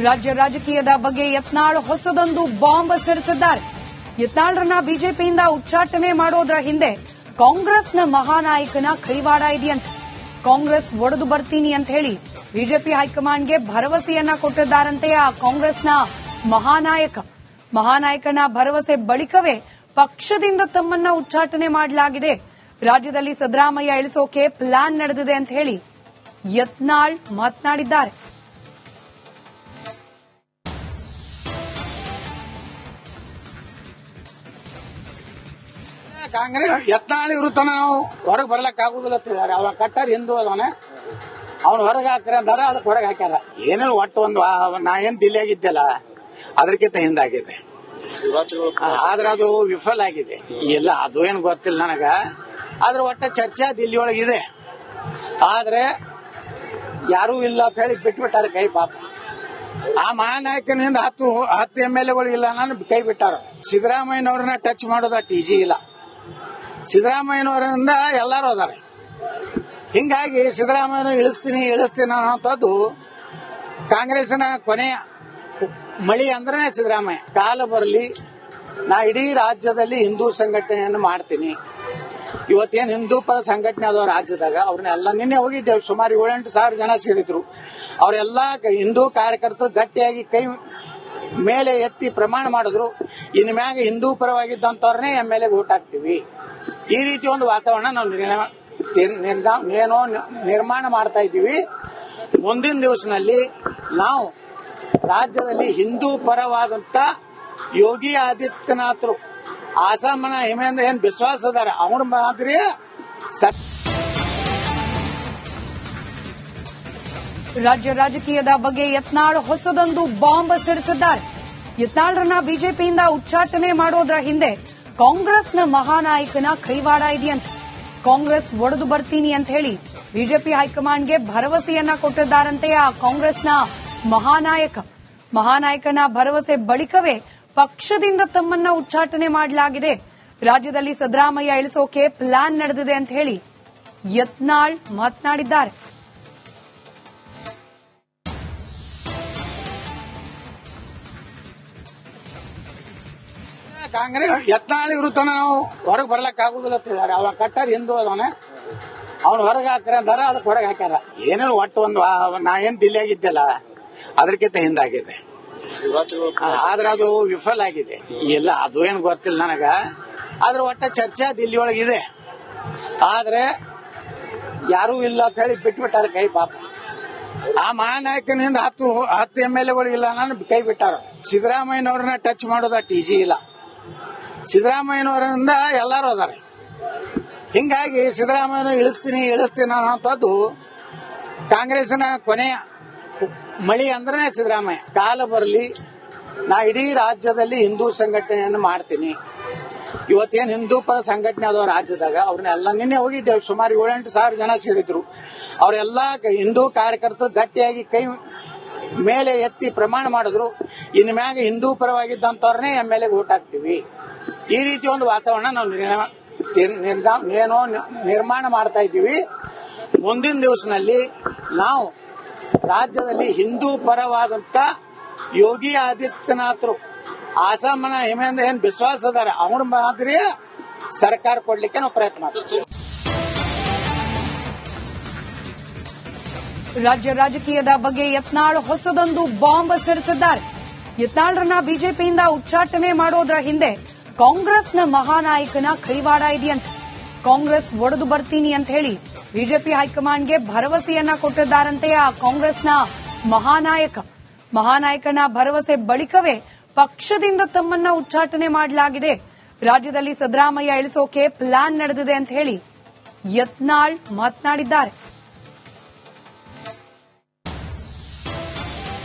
ರಾಜ್ಯ ರಾಜಕೀಯದ ಬಗ್ಗೆ ಯತ್ನಾಳ್ ಹೊಸದೊಂದು ಬಾಂಬ್ ಸಿಡಿಸಿದ್ದಾರೆ. ಯತ್ನಾಳ್ರನ್ನ ಬಿಜೆಪಿಯಿಂದ ಉಚ್ಚಾಟನೆ ಮಾಡೋದ್ರ ಹಿಂದೆ ಕಾಂಗ್ರೆಸ್ನ ಮಹಾನಾಯಕನ ಕೈವಾಡ ಇದೆಯಂತೆ. ಕಾಂಗ್ರೆಸ್ ಒಡೆದು ಬರ್ತೀನಿ ಅಂತ ಹೇಳಿ ಬಿಜೆಪಿ ಹೈಕಮಾಂಡ್ಗೆ ಭರವಸೆಯನ್ನ ಕೊಟ್ಟಿದ್ದಾರಂತೆ ಆ ಕಾಂಗ್ರೆಸ್ನ ಮಹಾನಾಯಕನ ಭರವಸೆ ಬಳಿಕವೇ ಪಕ್ಷದಿಂದ ತಮ್ಮನ್ನ ಉಚ್ಚಾಟನೆ ಮಾಡಲಾಗಿದೆ. ರಾಜ್ಯದಲ್ಲಿ ಸಿದ್ದರಾಮಯ್ಯ ಇಳಿಸೋಕೆ ಪ್ಲಾನ್ ನಡೆದಿದೆ ಅಂತ ಹೇಳಿ ಯತ್ನಾಳ್ ಮಾತನಾಡಿದ್ದಾರೆ. ಕಾಂಗ್ರೆಸ್ ಯತ್ನಾಳ್ ಇರುತ್ತಾನ ನಾವು ಹೊರಗೆ ಬರ್ಲಕ್ ಆಗುದಿಲ್ಲ ಅವ ಕಟ್ಟಾರ ಹಿಂದೂ ಅದವನ ಅವ್ನು ಹೊರಗೆ ಹಾಕ್ರ ಅಂದಾರ ಅದಕ್ಕೆ ಹೊರಗೆ ಹಾಕ್ಯಾರ. ಏನೇನು ಒಟ್ಟು ಒಂದು ನಾ ಏನ್ ದಿಲ್ಲಿಯಾಗಿದ್ದೆಲ್ಲ ಅದಕ್ಕಿಂತ ಹಿಂದಾಗಿದೆ. ಆದ್ರೆ ಅದು ವಿಫಲ ಆಗಿದೆ. ಇಲ್ಲ ಅದು ಏನು ಗೊತ್ತಿಲ್ಲ ನನಗ. ಆದ್ರೆ ಒಟ್ಟ ಚರ್ಚೆ ದಿಲ್ಲಿ ಒಳಗಿದೆ. ಆದ್ರೆ ಯಾರೂ ಇಲ್ಲ ಅಂತ ಹೇಳಿ ಬಿಟ್ಬಿಟ್ಟಾರ ಕೈ. ಪಾಪ ಆ ಮಹಾನಾಯಕನಿಂದ 10 MLAಗಳು ಇಲ್ಲ ನಾನು ಕೈ ಬಿಟ್ಟಾರ. ಸಿದ್ದರಾಮಯ್ಯನವ್ರನ್ನ ಟಚ್ ಮಾಡೋದ ಈಜಿ ಇಲ್ಲ. ಸಿದ್ದರಾಮಯ್ಯನವರಿಂದ ಎಲ್ಲಾರು ಅದಾರೆ. ಹಿಂಗಾಗಿ ಸಿದ್ದರಾಮಯ್ಯನ ಇಳಿಸ್ತೀನಿ ಅನ್ನೋಂಥದ್ದು ಕಾಂಗ್ರೆಸ್ನ ಕೊನೆಯ ಮಳಿ ಅಂದ್ರೆ ಸಿದ್ದರಾಮಯ್ಯ. ಕಾಲ ಬರಲಿ, ನಾ ಇಡೀ ರಾಜ್ಯದಲ್ಲಿ ಹಿಂದೂ ಸಂಘಟನೆಯನ್ನು ಮಾಡ್ತೀನಿ. ಇವತ್ತೇನು ಹಿಂದೂ ಪರ ಸಂಘಟನೆ ಅದಾವ ರಾಜ್ಯದಾಗ, ಅವ್ರನ್ನೆಲ್ಲ ನಿನ್ನೆ ಹೋಗಿದ್ದೇವೆ. ಸುಮಾರು 7-8 ಸಾವಿರ ಜನ ಸೇರಿದ್ರು. ಅವರೆಲ್ಲ ಹಿಂದೂ ಕಾರ್ಯಕರ್ತರು ಗಟ್ಟಿಯಾಗಿ ಕೈ ಮೇಲೆ ಎತ್ತಿ ಪ್ರಮಾಣ ಮಾಡಿದ್ರು. ಇನ್ ಮ್ಯಾಗ ಹಿಂದೂ ಪರವಾಗಿದ್ದಂತವ್ರನ್ನೇ MLA ಓಟ್ ಹಾಕ್ತಿವಿ. ಈ ರೀತಿ ಒಂದು ವಾತಾವರಣ ನಾವು ನಿರ್ಮಾಣ ಮಾಡ್ತಾ ಇದ್ದೀವಿ. ಮುಂದಿನ ದಿವಸನಲ್ಲಿ ನಾವು ರಾಜ್ಯದಲ್ಲಿ ಹಿಂದೂ ಪರವಾದಂತ ಯೋಗಿ ಆದಿತ್ಯನಾಥ್ರು ಆಸಾಮನ ಹಿಮೇಂದ್ರ ಏನ್ ವಿಶ್ವಾಸ ಅದಾರ ಅವ್ರ ಮಾದರಿ ರಾಜ್ಯ ರಾಜಕೀಯದ ಬಗ್ಗೆ ಯತ್ನಾಳ್ ಹೊಸದೊಂದು ಬಾಂಬ್ ಸಿಡಿಸಿದ್ದಾರೆ. ಯತ್ನಾಳ್ರನ್ನ ಬಿಜೆಪಿಯಿಂದ ಉಚ್ಚಾಟನೆ ಮಾಡೋದ್ರ ಹಿಂದೆ ಕಾಂಗ್ರೆಸ್ನ ಮಹಾನಾಯಕನ ಕೈವಾಡ ಇದೆಯಂತೆ. ಕಾಂಗ್ರೆಸ್ ಒಡೆದು ಬರ್ತೀನಿ ಅಂತ ಹೇಳಿ ಬಿಜೆಪಿ ಹೈಕಮಾಂಡ್ಗೆ ಭರವಸೆಯನ್ನ ಕೊಟ್ಟಿದ್ದಾರಂತೆ ಆ ಕಾಂಗ್ರೆಸ್ನ ಮಹಾನಾಯಕನ ಭರವಸೆ ಬಳಿಕವೇ ಪಕ್ಷದಿಂದ ತಮ್ಮನ್ನ ಉಚ್ಚಾಟನೆ ಮಾಡಲಾಗಿದೆ. ರಾಜ್ಯದಲ್ಲಿ ಸಿದ್ದರಾಮಯ್ಯ ಇಳಿಸೋಕೆ ಪ್ಲಾನ್ ನಡೆದಿದೆ ಅಂತ ಹೇಳಿ ಯತ್ನಾಳ್ ಮಾತನಾಡಿದ್ದಾರೆ. ಕಾಂಗ್ರೆಸ್ ಯತ್ನಾಳ್ ಇರುತ್ತಾನ ನಾವು ಹೊರಗೆ ಬರ್ಲಕ್ ಆಗುದಿಲ್ಲ ಅವ ಕಟ್ಟಾರ ಹಿಂದೂ ಅದವನ ಅವ್ನು ಹೊರಗೆ ಹಾಕ್ರ ಅಂದಾರ ಅದಕ್ಕೆ ಹೊರಗೆ ಹಾಕ್ಯಾರ. ಏನೇನು ಒಟ್ಟು ಒಂದು ನಾ ಏನ್ ದಿಲ್ಲಿಯಾಗಿದ್ದೆಲ್ಲ ಅದಕ್ಕಿಂತ ಹಿಂದಾಗಿದೆ. ಆದ್ರೆ ಅದು ವಿಫಲ ಆಗಿದೆ. ಇಲ್ಲ ಅದು ಏನು ಗೊತ್ತಿಲ್ಲ ನನಗ. ಆದ್ರೆ ಒಟ್ಟ ಚರ್ಚೆ ದಿಲ್ಲಿ ಒಳಗಿದೆ. ಆದ್ರೆ ಯಾರೂ ಇಲ್ಲ ಅಂತ ಹೇಳಿ ಬಿಟ್ಬಿಟ್ಟಾರ ಕೈ. ಪಾಪ ಆ ಮಹಾನಾಯಕನಿಂದ 10 MLAಗಳು ಇಲ್ಲ ನಾನು ಕೈ ಬಿಟ್ಟಾರ. ಸಿದ್ದರಾಮಯ್ಯನವ್ರನ್ನ ಟಚ್ ಮಾಡೋದ ಈಜಿ ಇಲ್ಲ. ಸಿದ್ದರಾಮಯ್ಯನವರಿಂದ ಎಲ್ಲಾರು ಅದಾರೆ. ಹಿಂಗಾಗಿ ಸಿದ್ದರಾಮಯ್ಯನ ಇಳಿಸ್ತೀನಿ ಅನ್ನೋಂಥದ್ದು ಕಾಂಗ್ರೆಸ್ನ ಕೊನೆಯ ಮಳಿ ಅಂದ್ರೆ ಸಿದ್ದರಾಮಯ್ಯ. ಕಾಲ ಬರಲಿ, ನಾ ಇಡೀ ರಾಜ್ಯದಲ್ಲಿ ಹಿಂದೂ ಸಂಘಟನೆಯನ್ನು ಮಾಡ್ತೀನಿ. ಇವತ್ತೇನು ಹಿಂದೂ ಪರ ಸಂಘಟನೆ ಅದಾವ ರಾಜ್ಯದಾಗ, ಅವ್ರನ್ನೆಲ್ಲ ನಿನ್ನೆ ಹೋಗಿದ್ದೇವೆ. ಸುಮಾರು 7-8 ಸಾವಿರ ಜನ ಸೇರಿದ್ರು. ಅವರೆಲ್ಲ ಹಿಂದೂ ಕಾರ್ಯಕರ್ತರು ಗಟ್ಟಿಯಾಗಿ ಕೈ ಮೇಲೆ ಎತ್ತಿ ಪ್ರಮಾಣ ಮಾಡಿದ್ರು. ಇನ್ ಮ್ಯಾಗ ಹಿಂದೂ ಪರವಾಗಿದ್ದಂತವ್ರನ್ನೇ MLA ಓಟ್ ಹಾಕ್ತಿವಿ. ಈ ರೀತಿ ಒಂದು ವಾತಾವರಣ ನಾವು ನಿರ್ಮಾಣ ಮಾಡ್ತಾ ಇದ್ದೀವಿ. ಮುಂದಿನ ದಿವಸನಲ್ಲಿ ನಾವು ರಾಜ್ಯದಲ್ಲಿ ಹಿಂದೂ ಪರವಾದಂತ ಯೋಗಿ ಆದಿತ್ಯನಾಥ್ರು ಆಸಾಮನ ಹಿಮೇಂದ್ರ ಏನ್ ವಿಶ್ವಾಸ ಅದಾರ ಅವ್ರ ಮಾದರಿ ಸರ್ಕಾರ ಕೊಡ್ಲಿಕ್ಕೆ ನಾವು ಪ್ರಯತ್ನ ಮಾಡ್ತೀವಿ. ರಾಜ್ಯ ರಾಜಕೀಯದ ಬಗ್ಗೆ ಯತ್ನಾಳ್ ಹೊಸದೊಂದು ಬಾಂಬ್ ಸಿಡಿಸಿದ್ದಾರೆ. ಯತ್ನಾಳ್ರನ್ನ ಬಿಜೆಪಿಯಿಂದ ಉಚ್ಚಾಟನೆ ಮಾಡೋದ್ರ ಹಿಂದೆ ಕಾಂಗ್ರೆಸ್ನ ಮಹಾನಾಯಕನ ಕೈವಾಡ ಇದೆಯಂತೆ. ಕಾಂಗ್ರೆಸ್ ಒಡೆದು ಬರ್ತೀನಿ ಅಂತ ಹೇಳಿ ಬಿಜೆಪಿ ಹೈಕಮಾಂಡ್ಗೆ ಭರವಸೆಯನ್ನ ಕೊಟ್ಟಿದ್ದಾರಂತೆ ಆ ಕಾಂಗ್ರೆಸ್ನ ಮಹಾನಾಯಕನ ಭರವಸೆ ಬಳಿಕವೇ ಪಕ್ಷದಿಂದ ತಮ್ಮನ್ನ ಉಚ್ಚಾಟನೆ ಮಾಡಲಾಗಿದೆ. ರಾಜ್ಯದಲ್ಲಿ ಸಿದ್ದರಾಮಯ್ಯ ಇಳಿಸೋಕೆ ಪ್ಲಾನ್ ನಡೆದಿದೆ ಅಂತ ಹೇಳಿ ಯತ್ನಾಳ್ ಮಾತನಾಡಿದ್ದಾರೆ.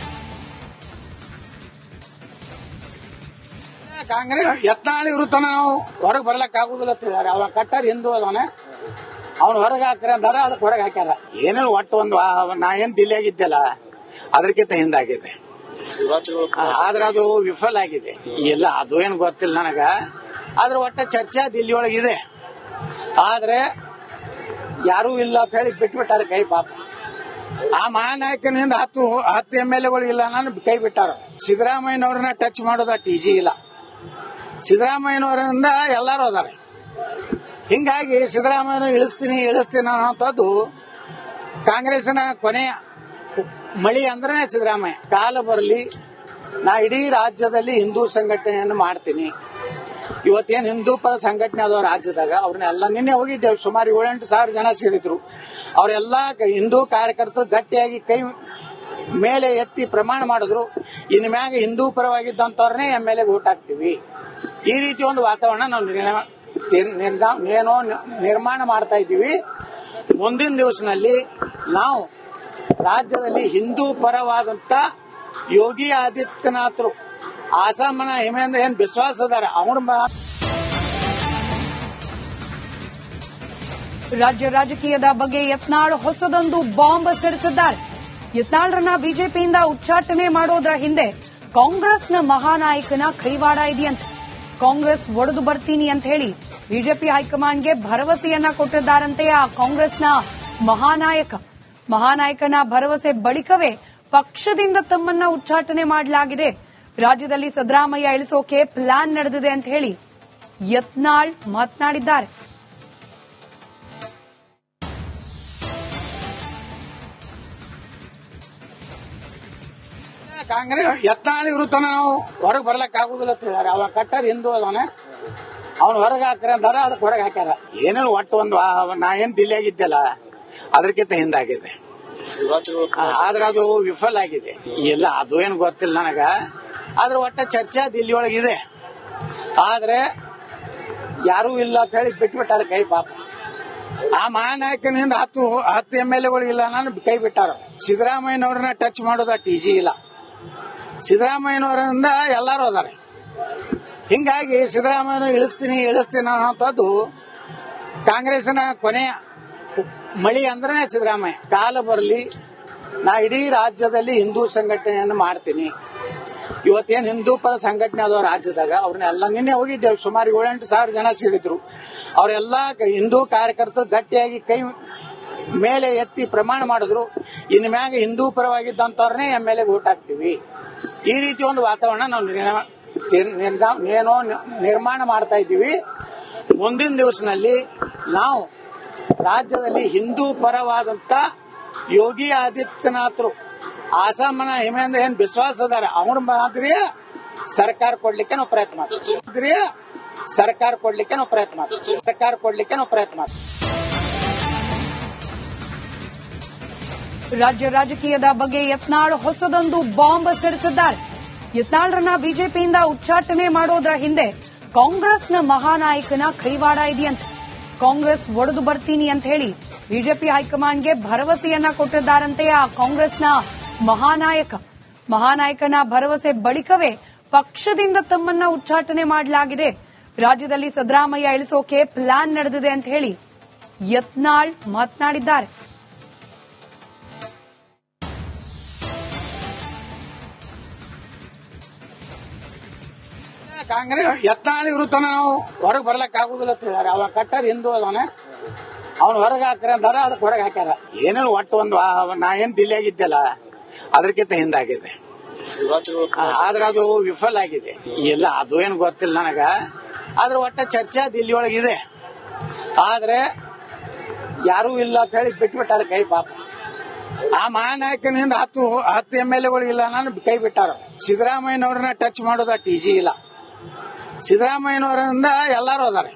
ಕಾಂಗ್ರೆಸ್ ಯತ್ನಾಳ್ ಇರುತ್ತಾನ ನಾವು ಹೊರಗೆ ಬರ್ಲಕ್ ಆಗುದಿಲ್ಲ ಅವ ಕಟ್ಟಾರ ಹಿಂದೂ ಅದವನ ಅವ್ನು ಹೊರಗೆ ಹಾಕ್ರ ಅಂದಾರ ಅದಕ್ಕೆ ಹೊರಗೆ ಹಾಕ್ಯಾರ. ಏನೇನು ಒಟ್ಟು ಒಂದು ನಾ ಏನ್ ದಿಲ್ಲಿಯಾಗಿದ್ದೆಲ್ಲ ಅದಕ್ಕಿಂತ ಹಿಂದಾಗಿದೆ. ಆದ್ರೆ ಅದು ವಿಫಲ ಆಗಿದೆ. ಇಲ್ಲ ಅದು ಏನು ಗೊತ್ತಿಲ್ಲ ನನಗ. ಆದ್ರೆ ಒಟ್ಟ ಚರ್ಚೆ ದಿಲ್ಲಿ ಒಳಗಿದೆ. ಆದ್ರೆ ಯಾರೂ ಇಲ್ಲ ಅಂತ ಹೇಳಿ ಬಿಟ್ಬಿಟ್ಟಾರ ಕೈ. ಪಾಪ ಆ ಮಹಾನಾಯಕನಿಂದ 10 MLAಗಳು ಇಲ್ಲ ನಾನು ಕೈ ಬಿಟ್ಟಾರ. ಸಿದ್ದರಾಮಯ್ಯನವ್ರನ್ನ ಟಚ್ ಮಾಡೋದ TG ಇಲ್ಲ. ಸಿದ್ದರಾಮಯ್ಯನವರಿಂದ ಎಲ್ಲಾರು ಅದಾರೆ. ಹಿಂಗಾಗಿ ಸಿದ್ದರಾಮಯ್ಯನ ಇಳಿಸ್ತೀನಿ ಅನ್ನೋಂಥದ್ದು ಕಾಂಗ್ರೆಸ್ನ ಕೊನೆಯ ಮಳಿ ಅಂದ್ರೆ ಸಿದ್ದರಾಮಯ್ಯ. ಕಾಲ ಬರಲಿ, ನಾ ಇಡೀ ರಾಜ್ಯದಲ್ಲಿ ಹಿಂದೂ ಸಂಘಟನೆಯನ್ನು ಮಾಡ್ತೀನಿ. ಇವತ್ತೇನು ಹಿಂದೂ ಪರ ಸಂಘಟನೆ ಅದಾವ ರಾಜ್ಯದಾಗ, ಅವ್ರನ್ನೆಲ್ಲ ನಿನ್ನೆ ಹೋಗಿದ್ದೇವೆ. ಸುಮಾರು 7-8 ಸಾವಿರ ಜನ ಸೇರಿದ್ರು. ಅವರೆಲ್ಲ ಹಿಂದೂ ಕಾರ್ಯಕರ್ತರು ಗಟ್ಟಿಯಾಗಿ ಕೈ ಮೇಲೆ ಎತ್ತಿ ಪ್ರಮಾಣ ಮಾಡಿದ್ರು. ಇನ್ ಮ್ಯಾಗ ಹಿಂದೂ ಪರವಾಗಿದ್ದಂತವ್ರನ್ನೇ MLA ಓಟ್ ಹಾಕ್ತಿವಿ. ಈ ರೀತಿ ಒಂದು ವಾತಾವರಣ ನಾವು ನಿರ್ಮಾಣ ಮಾಡ್ತಾ ಇದ್ದೀವಿ. ಮುಂದಿನ ದಿವಸನಲ್ಲಿ ನಾವು ರಾಜ್ಯದಲ್ಲಿ ಹಿಂದೂ ಪರವಾದಂತ ಯೋಗಿ ಆದಿತ್ಯನಾಥ್ರು ಆಸಾಮನ ಹಿಮೇಂದ್ರ ಏನ್ ವಿಶ್ವಾಸ ಅದಾರ ಅವ್ರ ರಾಜ್ಯ ರಾಜಕೀಯದ ಬಗ್ಗೆ ಯತ್ನಾಳ್ ಹೊಸದೊಂದು ಬಾಂಬ್ ಸಿಡಿಸಿದ್ದಾರೆ. ಯತ್ನಾಳ್ರನ್ನ ಬಿಜೆಪಿಯಿಂದ ಉಚ್ಚಾಟನೆ ಮಾಡೋದ್ರ ಹಿಂದೆ ಕಾಂಗ್ರೆಸ್ನ ಮಹಾನಾಯಕನ ಕೈವಾಡ ಇದೆಯಂತೆ. ಕಾಂಗ್ರೆಸ್ ಒಡೆದು ಬರ್ತೀನಿ ಅಂತ ಹೇಳಿ ಬಿಜೆಪಿ ಹೈಕಮಾಂಡ್ಗೆ ಭರವಸೆಯನ್ನ ಕೊಟ್ಟಿದ್ದಾರಂತೆ ಆ ಕಾಂಗ್ರೆಸ್ನ ಮಹಾನಾಯಕನ ಭರವಸೆ ಬಳಿಕವೇ ಪಕ್ಷದಿಂದ ತಮ್ಮನ್ನ ಉಚ್ಚಾಟನೆ ಮಾಡಲಾಗಿದೆ. ರಾಜ್ಯದಲ್ಲಿ ಸಿದ್ದರಾಮಯ್ಯ ಇಳಿಸೋಕೆ ಪ್ಲಾನ್ ನಡೆದಿದೆ ಅಂತ ಹೇಳಿ ಯತ್ನಾಳ್ ಮಾತನಾಡಿದ್ದಾರೆ. ಕಾಂಗ್ರೆಸ್ ಯತ್ನಾಳ್ ಇರುತ್ತಾನ ನಾವು ಹೊರಗೆ ಬರ್ಲಕ್ ಆಗುದಿಲ್ಲ ಅಂತ ಹೇಳ್ಯಾರ. ಅವ ಕಟ್ಟರ್ ಹಿಂದೂ ಅದವನ, ಅವ್ನು ಹೊರಗೆ ಹಾಕ್ರ ಅಂತಾರ, ಅದಕ್ಕೆ ಹೊರಗೆ ಹಾಕ್ಯಾರ. ಏನೇನು ಒಟ್ಟು ಒಂದು ನಾ ಏನ್ ದಿಲ್ಲಿಯಾಗಿದ್ದೆಲ್ಲ ಅದಕ್ಕಿಂತ ಹಿಂದಾಗಿದೆ. ಆದ್ರೆ ಅದು ವಿಫಲ ಆಗಿದೆ. ಇಲ್ಲ ಅದು ಏನು ಗೊತ್ತಿಲ್ಲ ನನಗ. ಆದ್ರೆ ಒಟ್ಟ ಚರ್ಚೆ ದಿಲ್ಲಿಯೊಳಗಿದೆ. ಆದ್ರೆ ಯಾರೂ ಇಲ್ಲ ಅಂತ ಹೇಳಿ ಬಿಟ್ಬಿಟ್ಟಾರ ಕೈ. ಪಾಪ ಆ ಮಹಾನಾಯಕನಿಂದ 10 MLAಗಳು ಇಲ್ಲ ನಾನು ಕೈ ಬಿಟ್ಟಾರ. ಸಿದ್ದರಾಮಯ್ಯನವ್ರನ್ನ ಟಚ್ ಮಾಡೋದ TG ಇಲ್ಲ. ಸಿದ್ದರಾಮಯ್ಯನವರಿಂದ ಎಲ್ಲಾರು ಅದಾರೆ. ಹಿಂಗಾಗಿ ಸಿದ್ದರಾಮಯ್ಯನ ಇಳಿಸ್ತೀನಿ ಅನ್ನೋಂಥದ್ದು ಕಾಂಗ್ರೆಸ್ನ ಕೊನೆಯ ಮಳಿ ಅಂದ್ರೆ ಸಿದ್ದರಾಮಯ್ಯ. ಕಾಲ ಬರಲಿ, ನಾ ಇಡೀ ರಾಜ್ಯದಲ್ಲಿ ಹಿಂದೂ ಸಂಘಟನೆಯನ್ನು ಮಾಡ್ತೀನಿ. ಇವತ್ತೇನು ಹಿಂದೂ ಪರ ಸಂಘಟನೆ ಅದಾವ ರಾಜ್ಯದಾಗ, ಅವ್ರನ್ನೆಲ್ಲ ನಿನ್ನೆ ಹೋಗಿದ್ದೇವೆ. ಸುಮಾರು 7-8 ಸಾವಿರ ಜನ ಸೇರಿದ್ರು. ಅವರೆಲ್ಲ ಹಿಂದೂ ಕಾರ್ಯಕರ್ತರು ಗಟ್ಟಿಯಾಗಿ ಕೈ ಮೇಲೆ ಎತ್ತಿ ಪ್ರಮಾಣ ಮಾಡಿದ್ರು. ಇನ್ ಮ್ಯಾಗ ಹಿಂದೂ ಪರವಾಗಿದ್ದಂತವ್ರನ್ನೇ MLA ಓಟ್ ಹಾಕ್ತಿವಿ. ಈ ರೀತಿ ಒಂದು ವಾತಾವರಣ ನಾವು ನಿರ್ಮಾಣ ಮಾಡ್ತಾ ಇದ್ದೀವಿ. ಮುಂದಿನ ದಿವಸನಲ್ಲಿ ನಾವು ರಾಜ್ಯದಲ್ಲಿ ಹಿಂದೂ ಪರವಾದಂತ ಯೋಗಿ ಆದಿತ್ಯನಾಥ್ರು ಆಸಾಮನ ಹಿಮೇಂದ್ರ ಏನ್ ವಿಶ್ವಾಸ ಅದಾರ ಅವ್ರ ಮಾದರಿ ಸರ್ಕಾರ ಕೊಡ್ಲಿಕ್ಕೆ ನಾವು ಪ್ರಯತ್ನ ಮಾಡ್ತೀವಿ. ರಾಜ್ಯ ರಾಜಕೀಯದ ಬಗ್ಗೆ ಯತ್ನಾಳ್ ಹೊಸದೊಂದು ಬಾಂಬ್ ಸಿಡಿಸಿದ್ದಾರೆ. ಯತ್ನಾಳ್ರನ್ನ ಬಿಜೆಪಿಯಿಂದ ಉಚ್ಚಾಟನೆ ಮಾಡೋದ್ರ ಹಿಂದೆ ಕಾಂಗ್ರೆಸ್ನ ಮಹಾನಾಯಕನ ಕೈವಾಡ ಇದೆಯಂತೆ. ಕಾಂಗ್ರೆಸ್ ಒಡೆದು ಬರ್ತೀನಿ ಅಂತ ಹೇಳಿ ಬಿಜೆಪಿ ಹೈಕಮಾಂಡ್ಗೆ ಭರವಸೆಯನ್ನ ಕೊಟ್ಟಿದ್ದಾರಂತೆ ಆ ಕಾಂಗ್ರೆಸ್ನ ಮಹಾನಾಯಕನ ಭರವಸೆ ಬಳಿಕವೇ ಪಕ್ಷದಿಂದ ತಮ್ಮನ್ನ ಉಚ್ಚಾಟನೆ ಮಾಡಲಾಗಿದೆ. ರಾಜ್ಯದಲ್ಲಿ ಸಿದ್ದರಾಮಯ್ಯ ಇಳಿಸೋಕೆ ಪ್ಲಾನ್ ನಡೆದಿದೆ ಅಂತ ಹೇಳಿ ಯತ್ನಾಳ್ ಮಾತನಾಡಿದ್ದಾರೆ. ಕಾಂಗ್ರೆಸ್ ಯತ್ನಾಳ್ ಇರುತ್ತಾನ ನಾವು ಹೊರಗೆ ಬರ್ಲಕ್ ಆಗುದಿಲ್ಲ ಅಂತ ಹೇಳ್ಯಾರ. ಅವ ಕಟ್ಟರ್ ಹಿಂದೂ ಅದವನ, ಅವ್ನು ಹೊರಗೆ ಹಾಕ್ರ ಅಂತಾರ, ಅದಕ್ಕೆ ಹೊರಗೆ ಹಾಕ್ಯಾರ. ಏನೇನು ಒಟ್ಟು ಒಂದು ನಾ ಏನ್ ದಿಲ್ಲಿಯಾಗಿದ್ದೆಲ್ಲ ಅದಕ್ಕಿಂತ ಹಿಂದಾಗಿದೆ. ಆದ್ರೆ ಅದು ವಿಫಲ ಆಗಿದೆ. ಇಲ್ಲ ಅದು ಏನು ಗೊತ್ತಿಲ್ಲ ನನಗ. ಆದ್ರೆ ಒಟ್ಟ ಚರ್ಚೆ ದಿಲ್ಲಿಯೊಳಗಿದೆ. ಆದ್ರೆ ಯಾರೂ ಇಲ್ಲ ಅಂತ ಹೇಳಿ ಬಿಟ್ಬಿಟ್ಟಾರ ಕೈ. ಪಾಪ ಆ ಮಹಾನಾಯಕನಿಂದ 10 MLAಗಳು ಇಲ್ಲ ನಾನು ಕೈ ಬಿಟ್ಟಾರ. ಸಿದ್ದರಾಮಯ್ಯನವ್ರನ್ನ ಟಚ್ ಮಾಡೋದ TG ಇಲ್ಲ. ಸಿದ್ದರಾಮಯ್ಯನವರಿಂದ ಎಲ್ಲಾರು ಅದಾರೆ.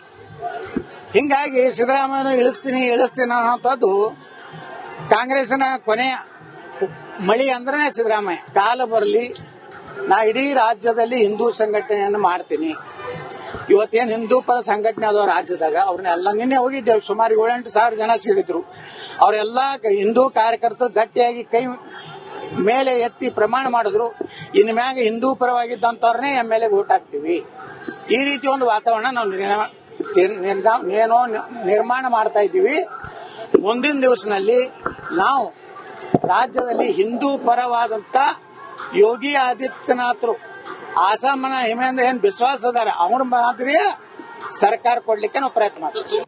ಹಿಂಗಾಗಿ ಸಿದ್ದರಾಮಯ್ಯನ ಇಳಿಸ್ತೀನಿ ಅನ್ನೋಂಥದ್ದು ಕಾಂಗ್ರೆಸ್ನ ಕೊನೆಯ ಮಳಿ ಅಂದ್ರೆ ಸಿದ್ದರಾಮಯ್ಯ. ಕಾಲ ಬರಲಿ, ನಾ ಇಡೀ ರಾಜ್ಯದಲ್ಲಿ ಹಿಂದೂ ಸಂಘಟನೆಯನ್ನು ಮಾಡ್ತೀನಿ. ಇವತ್ತೇನು ಹಿಂದೂ ಪರ ಸಂಘಟನೆ ಅದಾವ ರಾಜ್ಯದಾಗ, ಅವ್ರನ್ನೆಲ್ಲ ನಿನ್ನೆ ಹೋಗಿದ್ದೇವೆ. ಸುಮಾರು 7-8 ಸಾವಿರ ಜನ ಸೇರಿದ್ರು. ಅವರೆಲ್ಲ ಹಿಂದೂ ಕಾರ್ಯಕರ್ತರು ಗಟ್ಟಿಯಾಗಿ ಕೈ ಮೇಲೆ ಎತ್ತಿ ಪ್ರಮಾಣ ಮಾಡಿದ್ರು. ಇನ್ ಮ್ಯಾಗ ಹಿಂದೂ ಪರವಾಗಿದ್ದಂತವ್ರನ್ನೇ MLA ಓಟ್ ಹಾಕ್ತಿವಿ. ಈ ರೀತಿ ಒಂದು ವಾತಾವರಣ ನಾವು ನಿರ್ಮಾಣ ಮಾಡ್ತಾ ಇದ್ದೀವಿ. ಮುಂದಿನ ದಿವಸನಲ್ಲಿ ನಾವು ರಾಜ್ಯದಲ್ಲಿ ಹಿಂದೂ ಪರವಾದಂತ ಯೋಗಿ ಆದಿತ್ಯನಾಥ್ರು ಆಸಾಮನ ಹಿಮೇಂದ್ರ ಏನ್ ವಿಶ್ವಾಸ ಅದಾರ ಅವ್ರ ಮಾದರಿ ಸರ್ಕಾರ ಕೊಡ್ಲಿಕ್ಕೆ ನಾವು ಪ್ರಯತ್ನ ಮಾಡ್ತೀವಿ.